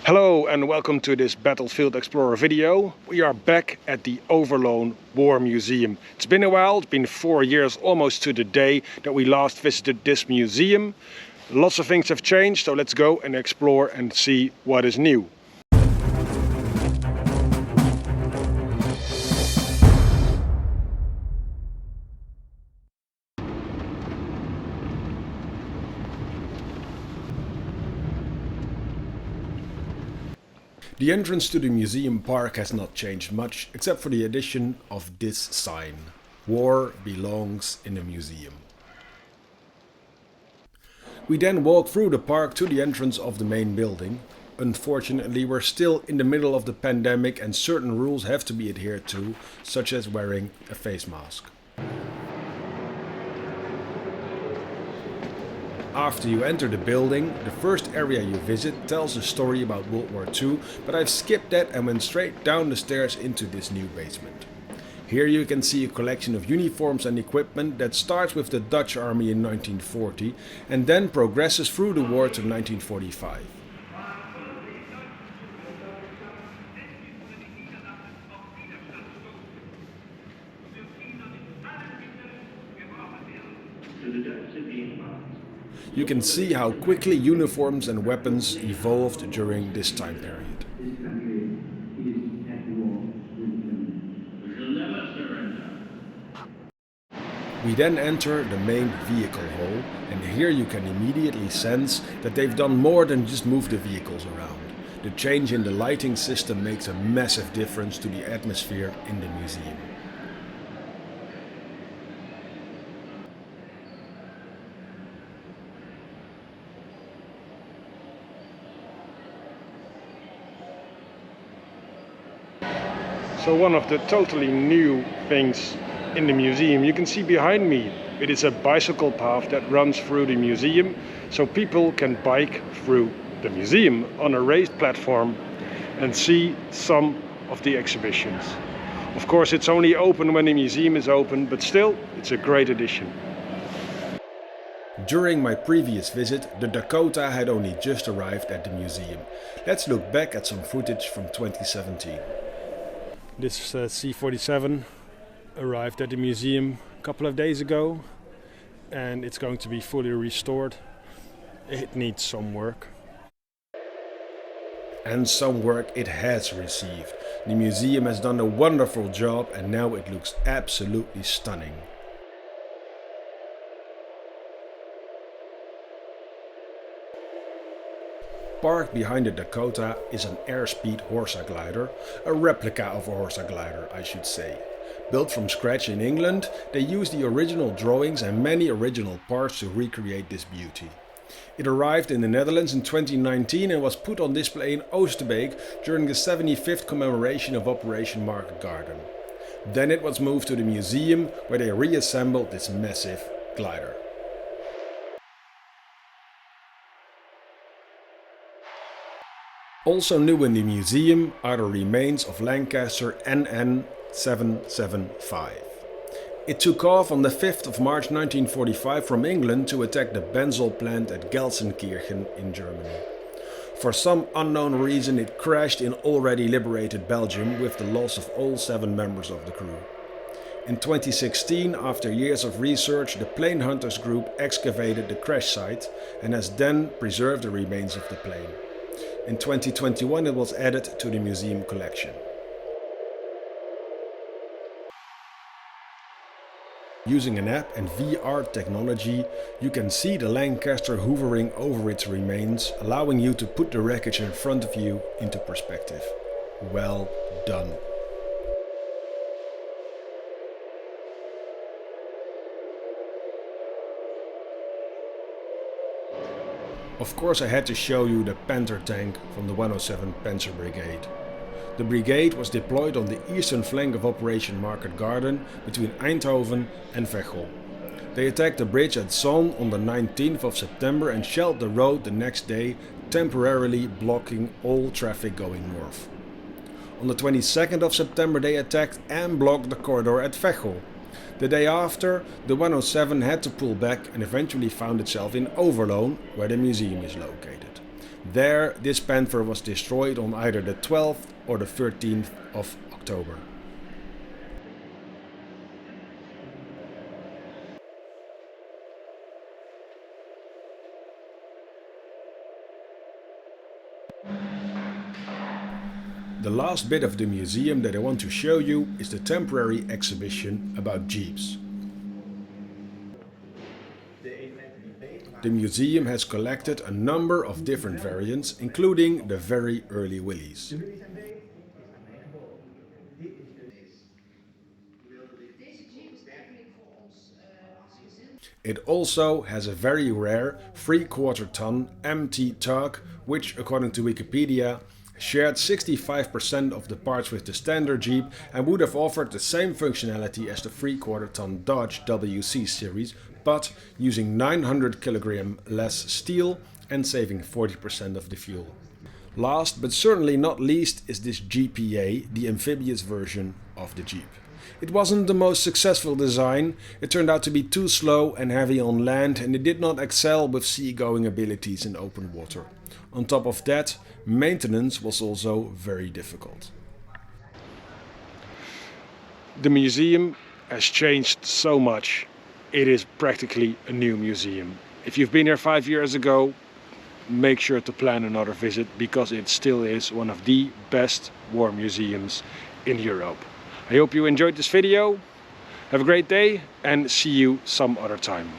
Hello and welcome to this Battlefield Explorer video. We are back at the Overloon War Museum. It's been a while, it's been 4 years almost to the day that we last visited this museum. Lots of things have changed, so let's go and explore and see what is new. The entrance to the museum park has not changed much, except for the addition of this sign: War belongs in a museum. We then walk through the park to the entrance of the main building. Unfortunately, we're still in the middle of the pandemic and certain rules have to be adhered to, such as wearing a face mask. After you enter the building, the first area you visit tells a story about World War II, but I've skipped that and went straight down the stairs into this new basement. Here you can see a collection of uniforms and equipment that starts with the Dutch army in 1940 and then progresses through the war to 1945. You can see how quickly uniforms and weapons evolved during this time period. We then enter the main vehicle hall, and here you can immediately sense that they've done more than just move the vehicles around. The change in the lighting system makes a massive difference to the atmosphere in the museum. So one of the totally new things in the museum, you can see behind me, it is a bicycle path that runs through the museum, so people can bike through the museum on a raised platform and see some of the exhibitions. Of course, it's only open when the museum is open, but still, it's a great addition. During my previous visit, the Dakota had only just arrived at the museum. Let's look back at some footage from 2017. This C-47 arrived at the museum a couple of days ago and it's going to be fully restored. It needs some work. And some work it has received. The museum has done a wonderful job and now it looks absolutely stunning. Parked behind the Dakota is an airspeed Horsa glider, a replica of a Horsa glider, I should say. Built from scratch in England, they used the original drawings and many original parts to recreate this beauty. It arrived in the Netherlands in 2019 and was put on display in Oosterbeek during the 75th commemoration of Operation Market Garden. Then it was moved to the museum where they reassembled this massive glider. Also new in the museum are the remains of Lancaster NN775. It took off on the 5th of March 1945 from England to attack the Benzel plant at Gelsenkirchen in Germany. For some unknown reason it crashed in already liberated Belgium with the loss of all 7 members of the crew. In 2016, after years of research, the plane hunters group excavated the crash site and has then preserved the remains of the plane. In 2021 it was added to the museum collection. Using an app and VR technology, you can see the Lancaster hovering over its remains, allowing you to put the wreckage in front of you into perspective. Well done. Of course I had to show you the Panther tank from the 107 Panzer Brigade. The brigade was deployed on the eastern flank of Operation Market Garden between Eindhoven and Veghel. They attacked the bridge at Zon on the 19th of September and shelled the road the next day, temporarily blocking all traffic going north. On the 22nd of September they attacked and blocked the corridor at Veghel. The day after, the 107 had to pull back and eventually found itself in Overloon, where the museum is located. There, this Panther was destroyed on either the 12th or the 13th of October. The last bit of the museum that I want to show you is the temporary exhibition about Jeeps. The museum has collected a number of different variants, including the very early Willys. It also has a very rare 3/4 ton MT tug, which, according to Wikipedia, shared 65% of the parts with the standard Jeep and would have offered the same functionality as the 3/4 ton Dodge WC series, but using 900 kg less steel and saving 40% of the fuel. Last but certainly not least is this GPA, the amphibious version of the Jeep. It wasn't the most successful design, it turned out to be too slow and heavy on land, and it did not excel with seagoing abilities in open water. On top of that, maintenance was also very difficult. The museum has changed so much. It is practically a new museum. If you've been here 5 years ago, make sure to plan another visit, because it still is one of the best war museums in Europe. I hope you enjoyed this video. Have a great day and see you some other time.